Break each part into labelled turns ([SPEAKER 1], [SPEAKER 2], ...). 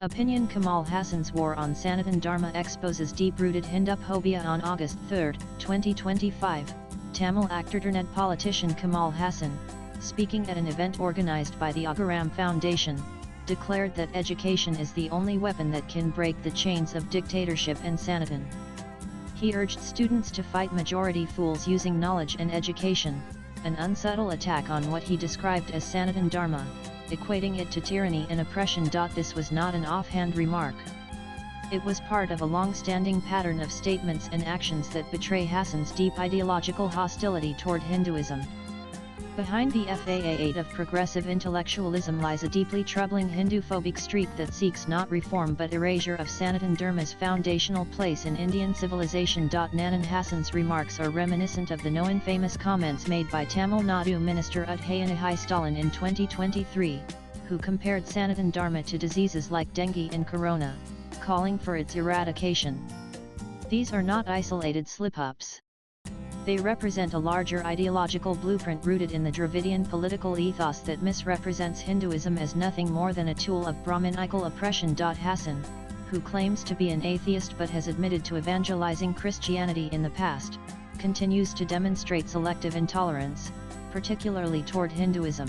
[SPEAKER 1] Opinion Kamal Haasans' war on Sanatan Dharma exposes deep-rooted Hinduphobia. On August 3, 2025, Tamil actor-turned politician Kamal Haasan, speaking at an event organized by the Agaram Foundation, declared that education is the only weapon that can break the chains of dictatorship and Sanatan. He urged students to fight majority fools using knowledge and education, an unsubtle attack on what he described as Sanatan Dharma, equating it to tyranny and oppression. This was not an offhand remark. It was part of a long-standing pattern of statements and actions that betray Haasan's deep ideological hostility toward Hinduism. Behind the FAA of progressive intellectualism lies a deeply troubling Hinduphobic streak that seeks not reform but erasure of Sanatan Dharma's foundational place in Indian civilization. Nanan Haasan's remarks are reminiscent of the now infamous comments made by Tamil Nadu Minister Udhayanidhi Stalin in 2023, who compared Sanatan Dharma to diseases like dengue and corona, calling for its eradication. These are not isolated slip-ups. They represent a larger ideological blueprint rooted in the Dravidian political ethos that misrepresents Hinduism as nothing more than a tool of Brahminical oppression. Haasan, who claims to be an atheist but has admitted to evangelizing Christianity in the past, continues to demonstrate selective intolerance, particularly toward Hinduism.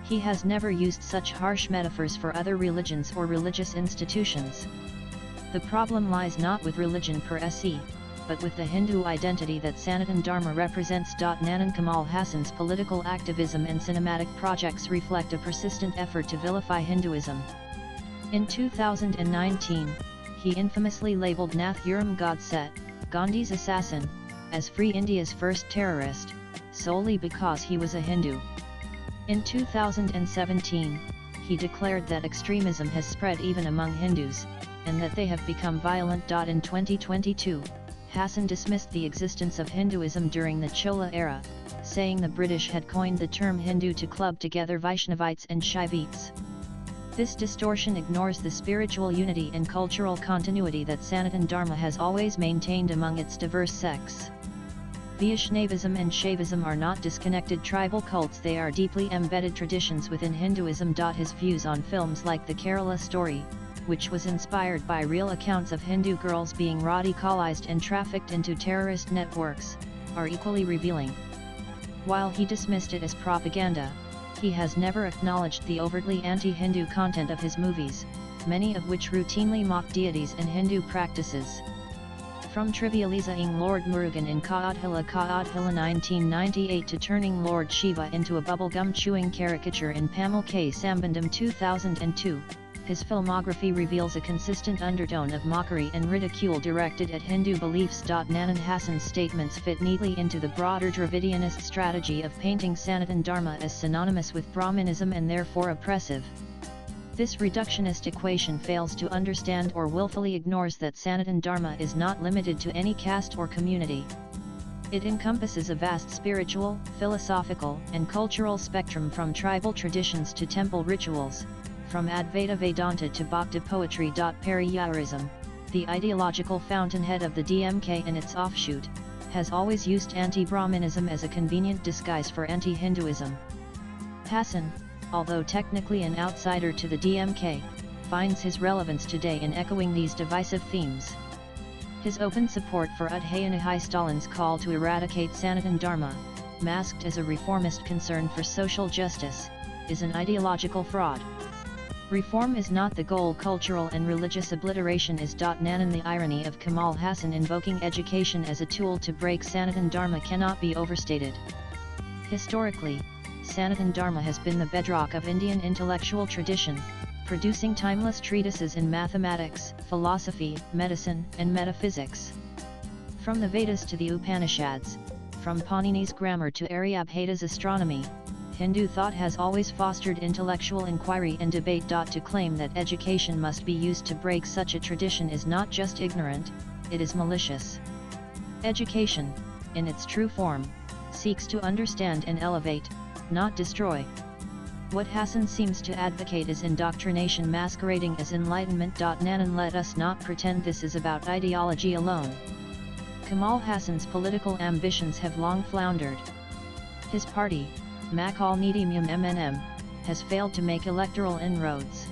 [SPEAKER 1] He has never used such harsh metaphors for other religions or religious institutions. The problem lies not with religion per se, but with the Hindu identity that Sanatan Dharma represents. Nanan Kamal Haasan's political activism and cinematic projects reflect a persistent effort to vilify Hinduism. In 2019, he infamously labeled Nathuram Godse, Gandhi's assassin, as Free India's first terrorist, solely because he was a Hindu. In 2017, he declared that extremism has spread even among Hindus, and that they have become violent. In 2022, Haasan dismissed the existence of Hinduism during the Chola era, saying the British had coined the term Hindu to club together Vaishnavites and Shaivites. This distortion ignores the spiritual unity and cultural continuity that Sanatan Dharma has always maintained among its diverse sects. Vaishnavism and Shaivism are not disconnected tribal cults, they are deeply embedded traditions within Hinduism. His views on films like The Kerala Story, which was inspired by real accounts of Hindu girls being radicalized and trafficked into terrorist networks, are equally revealing. While he dismissed it as propaganda, he has never acknowledged the overtly anti-Hindu content of his movies, many of which routinely mock deities and Hindu practices. From trivializing Lord Murugan in Kaadhila 1998 to turning Lord Shiva into a bubblegum-chewing caricature in Pamal K. Sambandam 2002, his filmography reveals a consistent undertone of mockery and ridicule directed at Hindu beliefs. Nanan Haasan's statements fit neatly into the broader Dravidianist strategy of painting Sanatan Dharma as synonymous with Brahmanism and therefore oppressive. This reductionist equation fails to understand or willfully ignores that Sanatan Dharma is not limited to any caste or community. It encompasses a vast spiritual, philosophical, and cultural spectrum from tribal traditions to temple rituals, from Advaita Vedanta to Bhakti poetry. Periyarism, the ideological fountainhead of the DMK and its offshoot, has always used anti-Brahmanism as a convenient disguise for anti-Hinduism. Haasan, although technically an outsider to the DMK, finds his relevance today in echoing these divisive themes. His open support for Udhayanidhi Stalin's call to eradicate Sanatan Dharma, masked as a reformist concern for social justice, is an ideological fraud. Reform is not the goal, cultural and religious obliteration is. Nanan The irony of Kamal Haasan invoking education as a tool to break Sanatan Dharma cannot be overstated. Historically, Sanatan Dharma has been the bedrock of Indian intellectual tradition, producing timeless treatises in mathematics, philosophy, medicine, and metaphysics. From the Vedas to the Upanishads, from Panini's grammar to Aryabhata's astronomy, Hindu thought has always fostered intellectual inquiry and debate. To claim that education must be used to break such a tradition is not just ignorant, it is malicious. Education, in its true form, seeks to understand and elevate, not destroy. What Haasan seems to advocate is indoctrination masquerading as enlightenment. Nanan let us not pretend this is about ideology alone. Kamal Haasan's political ambitions have long floundered. His party, Makal Nidimum MNM, has failed to make electoral inroads.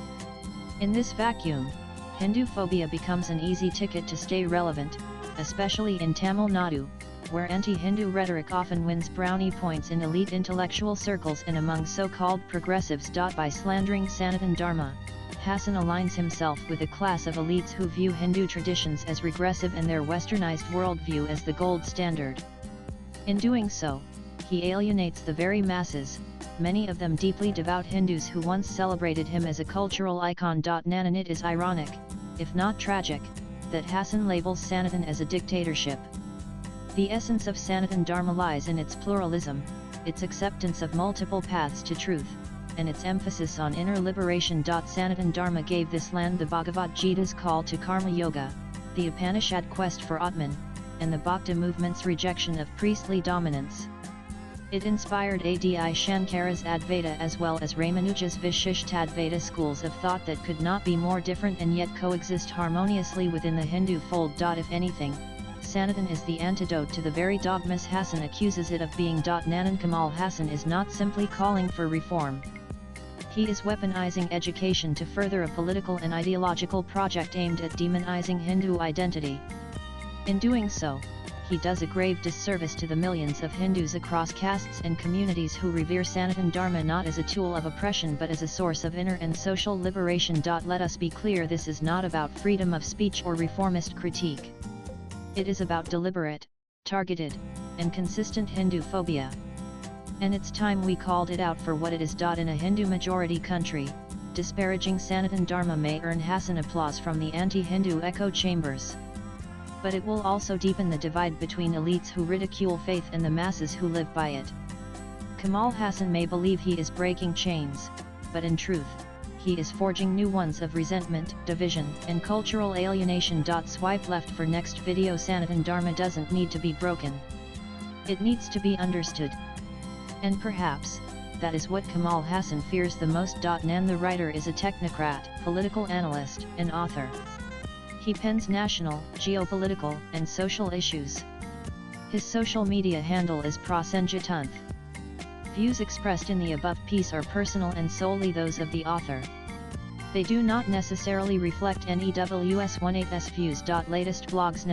[SPEAKER 1] In this vacuum, Hinduphobia becomes an easy ticket to stay relevant, especially in Tamil Nadu, where anti-Hindu rhetoric often wins brownie points in elite intellectual circles and among so-called progressives. By slandering Sanatan Dharma, Hasan aligns himself with a class of elites who view Hindu traditions as regressive and their westernized worldview as the gold standard. In doing so, he alienates the very masses, many of them deeply devout Hindus who once celebrated him as a cultural icon. It is ironic, if not tragic, that Hasan labels Sanatan as a dictatorship. The essence of Sanatan Dharma lies in its pluralism, its acceptance of multiple paths to truth, and its emphasis on inner liberation. Sanatan Dharma gave this land the Bhagavad Gita's call to Karma Yoga, the Upanishad quest for Atman, and the Bhakti movement's rejection of priestly dominance. It inspired Adi Shankara's Advaita as well as Ramanuja's Vishishtadvaita schools of thought that could not be more different and yet coexist harmoniously within the Hindu fold. If anything, Sanatan is the antidote to the very dogmas Hasan accuses it of being. Kamal Hasan is not simply calling for reform. He is weaponizing education to further a political and ideological project aimed at demonizing Hindu identity. In doing so, he does a grave disservice to the millions of Hindus across castes and communities who revere Sanatan Dharma not as a tool of oppression but as a source of inner and social liberation. Let us be clear, this is not about freedom of speech or reformist critique. It is about deliberate, targeted, and consistent Hinduphobia. And it's time we called it out for what it is. In a Hindu-majority country, disparaging Sanatan Dharma may earn Hasan applause from the anti-Hindu echo chambers. But it will also deepen the divide between elites who ridicule faith and the masses who live by it. Kamal Hasan may believe he is breaking chains, but in truth, he is forging new ones of resentment, division, and cultural alienation. Swipe left for next video. Sanatan Dharma doesn't need to be broken. It needs to be understood. And perhaps, that is what Kamal Hasan fears the most. Nan the writer is a technocrat, political analyst, and author. He pens national, geopolitical, and social issues. His social media handle is Prasenjatunth. Views expressed in the above piece are personal and solely those of the author. They do not necessarily reflect NEWS18's views. Latest blogs.